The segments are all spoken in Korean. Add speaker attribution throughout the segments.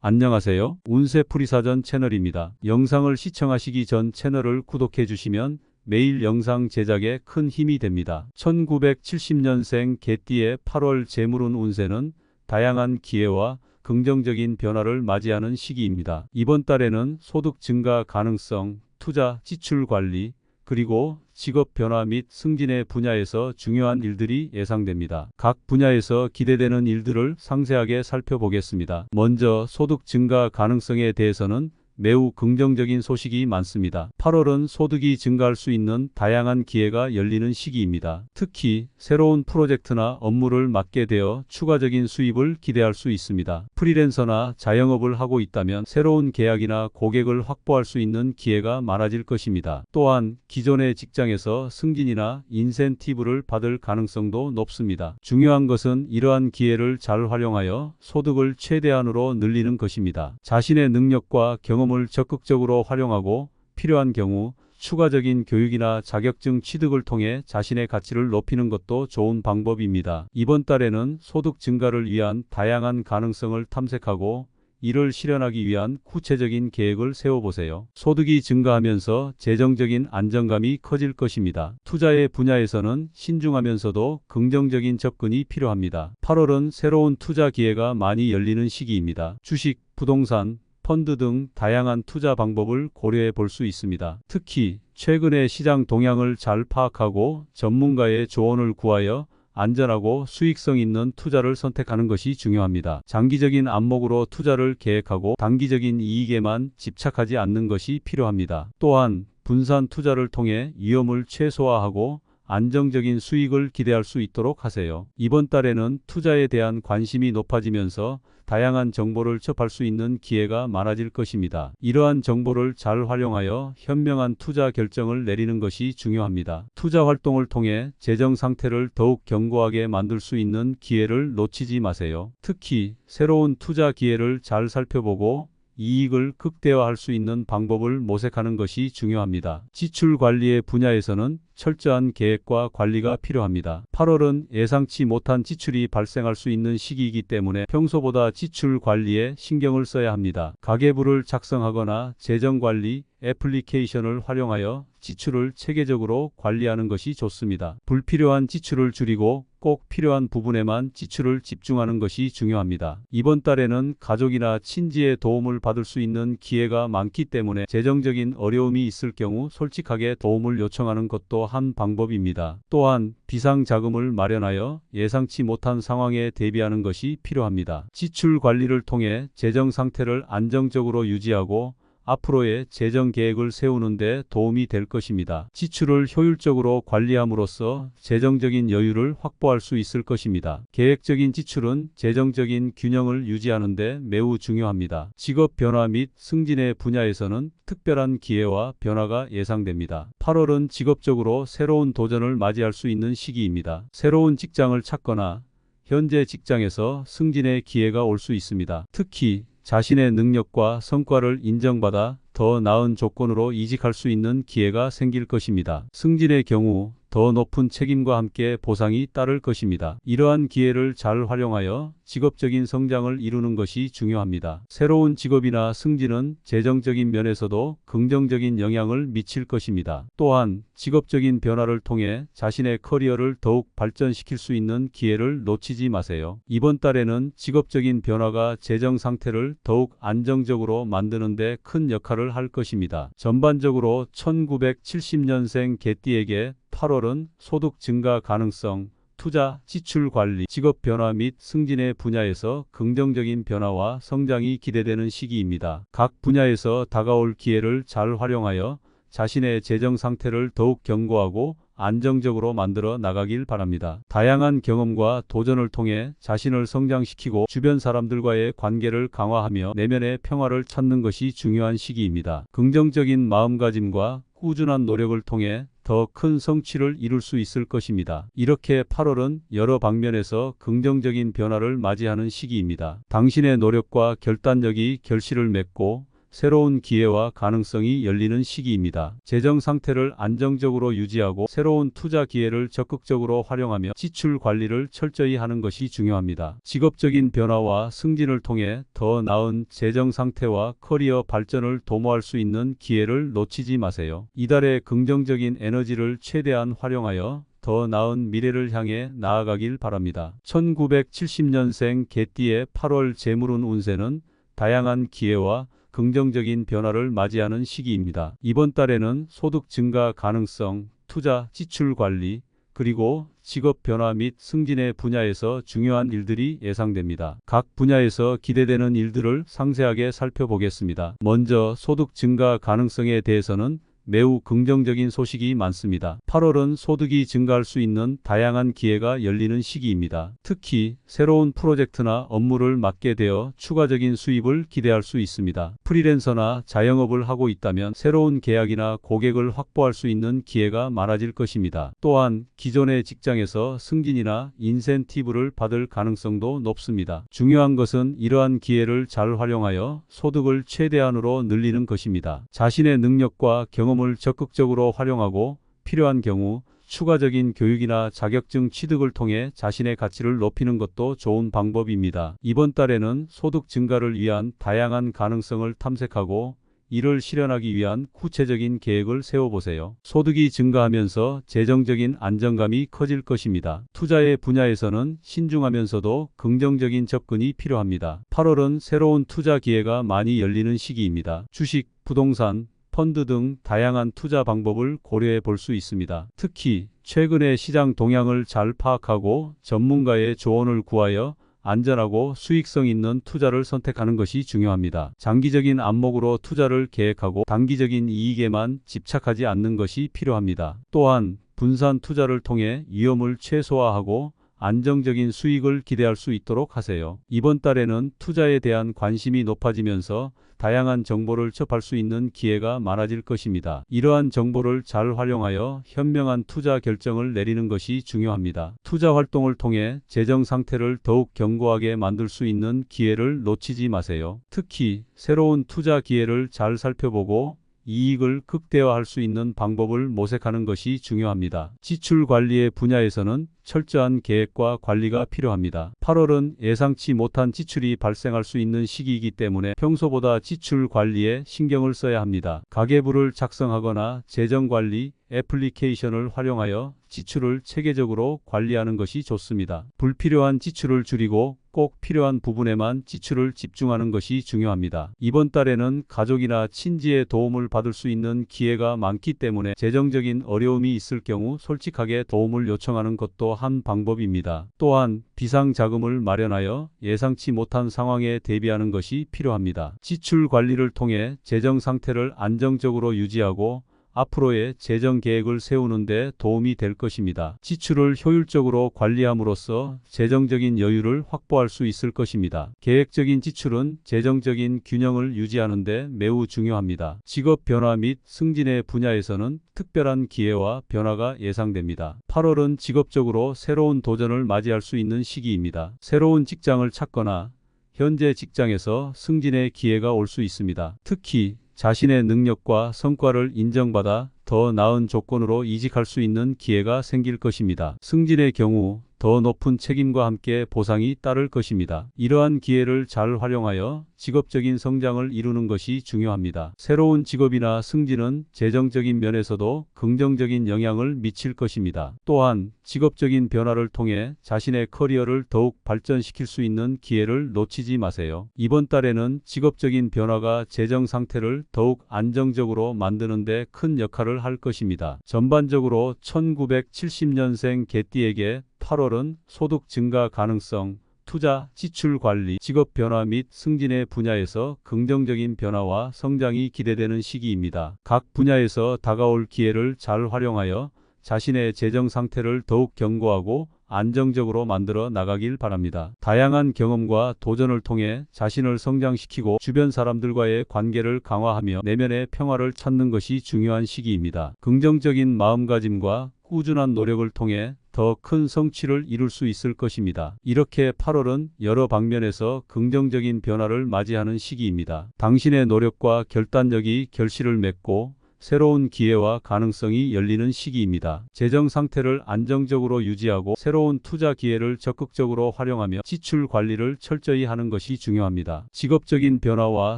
Speaker 1: 안녕하세요. 운세풀이사전 채널입니다. 영상을 시청하시기 전 채널을 구독해 주시면 매일 영상 제작에 큰 힘이 됩니다. 1970년생 개띠의 8월 재물운 운세는 다양한 기회와 긍정적인 변화를 맞이하는 시기입니다. 이번 달에는 소득 증가 가능성, 투자, 지출 관리, 그리고 직업 변화 및 승진의 분야에서 중요한 일들이 예상됩니다. 각 분야에서 기대되는 일들을 상세하게 살펴보겠습니다. 먼저 소득 증가 가능성에 대해서는 매우 긍정적인 소식이 많습니다. 8월은 소득이 증가할 수 있는 다양한 기회가 열리는 시기입니다. 특히 새로운 프로젝트나 업무를 맡게 되어 추가적인 수입을 기대할 수 있습니다. 프리랜서나 자영업을 하고 있다면 새로운 계약이나 고객을 확보할 수 있는 기회가 많아질 것입니다. 또한 기존의 직장에서 승진이나 인센티브를 받을 가능성도 높습니다. 중요한 것은 이러한 기회를 잘 활용하여 소득을 최대한으로 늘리는 것입니다. 자신의 능력과 경험을 적극적으로 활용하고 필요한 경우 추가적인 교육이나 자격증 취득을 통해 자신의 가치를 높이는 것도 좋은 방법입니다. 이번 달에는 소득 증가를 위한 다양한 가능성을 탐색하고 이를 실현하기 위한 구체적인 계획을 세워보세요. 소득이 증가하면서 재정적인 안정감이 커질 것입니다. 투자의 분야에서는 신중하면서도 긍정적인 접근이 필요합니다. 8월은 새로운 투자 기회가 많이 열리는 시기입니다. 주식, 부동산, 펀드 등 다양한 투자 방법을 고려해 볼 수 있습니다. 특히 최근의 시장 동향을 잘 파악하고 전문가의 조언을 구하여 안전하고 수익성 있는 투자를 선택하는 것이 중요합니다. 장기적인 안목으로 투자를 계획하고 단기적인 이익에만 집착하지 않는 것이 필요합니다. 또한 분산 투자를 통해 위험을 최소화하고 안정적인 수익을 기대할 수 있도록 하세요. 이번 달에는 투자에 대한 관심이 높아지면서 다양한 정보를 접할 수 있는 기회가 많아질 것입니다. 이러한 정보를 잘 활용하여 현명한 투자 결정을 내리는 것이 중요합니다. 투자 활동을 통해 재정 상태를 더욱 견고하게 만들 수 있는 기회를 놓치지 마세요. 특히 새로운 투자 기회를 잘 살펴보고 이익을 극대화할 수 있는 방법을 모색하는 것이 중요합니다. 지출 관리의 분야에서는 철저한 계획과 관리가 필요합니다. 8월은 예상치 못한 지출이 발생할 수 있는 시기이기 때문에 평소보다 지출 관리에 신경을 써야 합니다. 가계부를 작성하거나 재정관리 애플리케이션을 활용하여 지출을 체계적으로 관리하는 것이 좋습니다. 불필요한 지출을 줄이고 꼭 필요한 부분에만 지출을 집중하는 것이 중요합니다. 이번 달에는 가족이나 친지의 도움을 받을 수 있는 기회가 많기 때문에 재정적인 어려움이 있을 경우 솔직하게 도움을 요청하는 것도 한 방법입니다. 또한 비상자금을 마련하여 예상치 못한 상황에 대비하는 것이 필요합니다. 지출 관리를 통해 재정 상태를 안정적으로 유지하고 앞으로의 재정 계획을 세우는 데 도움이 될 것입니다. 지출을 효율적으로 관리함으로써 재정적인 여유를 확보할 수 있을 것입니다. 계획적인 지출은 재정적인 균형을 유지하는 데 매우 중요합니다. 직업 변화 및 승진의 분야에서는 특별한 기회와 변화가 예상됩니다. 8월은 직업적으로 새로운 도전을 맞이할 수 있는 시기입니다. 새로운 직장을 찾거나 현재 직장에서 승진의 기회가 올 수 있습니다. 특히 자신의 능력과 성과를 인정받아 더 나은 조건으로 이직할 수 있는 기회가 생길 것입니다. 승진의 경우 더 높은 책임과 함께 보상이 따를 것입니다. 이러한 기회를 잘 활용하여 직업적인 성장을 이루는 것이 중요합니다. 새로운 직업이나 승진은 재정적인 면에서도 긍정적인 영향을 미칠 것입니다. 또한 직업적인 변화를 통해 자신의 커리어를 더욱 발전시킬 수 있는 기회를 놓치지 마세요. 이번 달에는 직업적인 변화가 재정 상태를 더욱 안정적으로 만드는 데 큰 역할을 할 것입니다. 전반적으로 1970년생 개띠에게 8월은 소득 증가 가능성, 투자, 지출 관리, 직업 변화 및 승진의 분야에서 긍정적인 변화와 성장이 기대되는 시기입니다. 각 분야에서 다가올 기회를 잘 활용하여 자신의 재정 상태를 더욱 견고하고 안정적으로 만들어 나가길 바랍니다. 다양한 경험과 도전을 통해 자신을 성장시키고 주변 사람들과의 관계를 강화하며 내면의 평화를 찾는 것이 중요한 시기입니다. 긍정적인 마음가짐과 꾸준한 노력을 통해 더 큰 성취를 이룰 수 있을 것입니다. 이렇게 8월은 여러 방면에서 긍정적인 변화를 맞이하는 시기입니다. 당신의 노력과 결단력이 결실을 맺고 새로운 기회와 가능성이 열리는 시기입니다. 재정 상태를 안정적으로 유지하고 새로운 투자 기회를 적극적으로 활용하며 지출 관리를 철저히 하는 것이 중요합니다. 직업적인 변화와 승진을 통해 더 나은 재정 상태와 커리어 발전을 도모할 수 있는 기회를 놓치지 마세요. 이달의 긍정적인 에너지를 최대한 활용하여 더 나은 미래를 향해 나아가길 바랍니다. 1970년생 개띠의 8월 재물운 운세는 다양한 기회와 긍정적인 변화를 맞이하는 시기입니다. 이번 달에는 소득 증가 가능성, 투자, 지출 관리, 그리고 직업 변화 및 승진의 분야에서 중요한 일들이 예상됩니다. 각 분야에서 기대되는 일들을 상세하게 살펴보겠습니다. 먼저 소득 증가 가능성에 대해서는 매우 긍정적인 소식이 많습니다. 8월은 소득이 증가할 수 있는 다양한 기회가 열리는 시기입니다. 특히 새로운 프로젝트나 업무를 맡게 되어 추가적인 수입을 기대할 수 있습니다. 프리랜서나 자영업을 하고 있다면 새로운 계약이나 고객을 확보할 수 있는 기회가 많아질 것입니다. 또한 기존의 직장에서 승진이나 인센티브를 받을 가능성도 높습니다. 중요한 것은 이러한 기회를 잘 활용하여 소득을 최대한으로 늘리는 것입니다. 자신의 능력과 경험을 적극적으로 활용하고 필요한 경우 추가적인 교육이나 자격증 취득을 통해 자신의 가치를 높이는 것도 좋은 방법입니다. 이번 달에는 소득 증가를 위한 다양한 가능성을 탐색하고 이를 실현하기 위한 구체적인 계획을 세워보세요. 소득이 증가하면서 재정적인 안정감이 커질 것입니다. 투자의 분야에서는 신중하면서도 긍정적인 접근이 필요합니다. 8월은 새로운 투자 기회가 많이 열리는 시기입니다. 주식, 부동산, 펀드 등 다양한 투자 방법을 고려해 볼 수 있습니다. 특히 최근의 시장 동향을 잘 파악하고 전문가의 조언을 구하여 안전하고 수익성 있는 투자를 선택하는 것이 중요합니다. 장기적인 안목으로 투자를 계획하고 단기적인 이익에만 집착하지 않는 것이 필요합니다. 또한 분산 투자를 통해 위험을 최소화하고 안정적인 수익을 기대할 수 있도록 하세요. 이번 달에는 투자에 대한 관심이 높아지면서 다양한 정보를 접할 수 있는 기회가 많아질 것입니다. 이러한 정보를 잘 활용하여 현명한 투자 결정을 내리는 것이 중요합니다. 투자 활동을 통해 재정 상태를 더욱 견고하게 만들 수 있는 기회를 놓치지 마세요. 특히 새로운 투자 기회를 잘 살펴보고 이익을 극대화할 수 있는 방법을 모색하는 것이 중요합니다. 지출 관리의 분야에서는 철저한 계획과 관리가 필요합니다. 8월은 예상치 못한 지출이 발생할 수 있는 시기이기 때문에 평소보다 지출 관리에 신경을 써야 합니다. 가계부를 작성하거나 재정관리 애플리케이션을 활용하여 지출을 체계적으로 관리하는 것이 좋습니다. 불필요한 지출을 줄이고 꼭 필요한 부분에만 지출을 집중하는 것이 중요합니다. 이번 달에는 가족이나 친지의 도움을 받을 수 있는 기회가 많기 때문에 재정적인 어려움이 있을 경우 솔직하게 도움을 요청하는 것도 한 방법입니다. 또한 비상자금을 마련하여 예상치 못한 상황에 대비하는 것이 필요합니다. 지출 관리를 통해 재정 상태를 안정적으로 유지하고 앞으로의 재정 계획을 세우는 데 도움이 될 것입니다. 지출을 효율적으로 관리함으로써 재정적인 여유를 확보할 수 있을 것입니다. 계획적인 지출은 재정적인 균형을 유지하는 데 매우 중요합니다. 직업 변화 및 승진의 분야에서는 특별한 기회와 변화가 예상됩니다. 8월은 직업적으로 새로운 도전을 맞이할 수 있는 시기입니다. 새로운 직장을 찾거나 현재 직장에서 승진의 기회가 올 수 있습니다. 특히 자신의 능력과 성과를 인정받아 더 나은 조건으로 이직할 수 있는 기회가 생길 것입니다. 승진의 경우 더 높은 책임과 함께 보상이 따를 것입니다. 이러한 기회를 잘 활용하여 직업적인 성장을 이루는 것이 중요합니다. 새로운 직업이나 승진은 재정적인 면에서도 긍정적인 영향을 미칠 것입니다. 또한 직업적인 변화를 통해 자신의 커리어를 더욱 발전시킬 수 있는 기회를 놓치지 마세요. 이번 달에는 직업적인 변화가 재정 상태를 더욱 안정적으로 만드는 데 큰 역할을 할 것입니다. 전반적으로 1970년생 개띠에게 8월은 소득 증가 가능성, 투자, 지출 관리, 직업 변화 및 승진의 분야에서 긍정적인 변화와 성장이 기대되는 시기입니다. 각 분야에서 다가올 기회를 잘 활용하여 자신의 재정 상태를 더욱 견고하고 안정적으로 만들어 나가길 바랍니다. 다양한 경험과 도전을 통해 자신을 성장시키고 주변 사람들과의 관계를 강화하며 내면의 평화를 찾는 것이 중요한 시기입니다. 긍정적인 마음가짐과 꾸준한 노력을 통해 더 큰 성취를 이룰 수 있을 것입니다. 이렇게 8월은 여러 방면에서 긍정적인 변화를 맞이하는 시기입니다. 당신의 노력과 결단력이 결실을 맺고 새로운 기회와 가능성이 열리는 시기입니다. 재정 상태를 안정적으로 유지하고 새로운 투자 기회를 적극적으로 활용하며 지출 관리를 철저히 하는 것이 중요합니다. 직업적인 변화와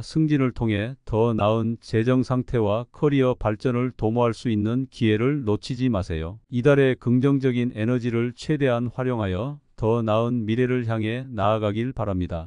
Speaker 1: 승진을 통해 더 나은 재정 상태와 커리어 발전을 도모할 수 있는 기회를 놓치지 마세요. 이달의 긍정적인 에너지를 최대한 활용하여 더 나은 미래를 향해 나아가길 바랍니다.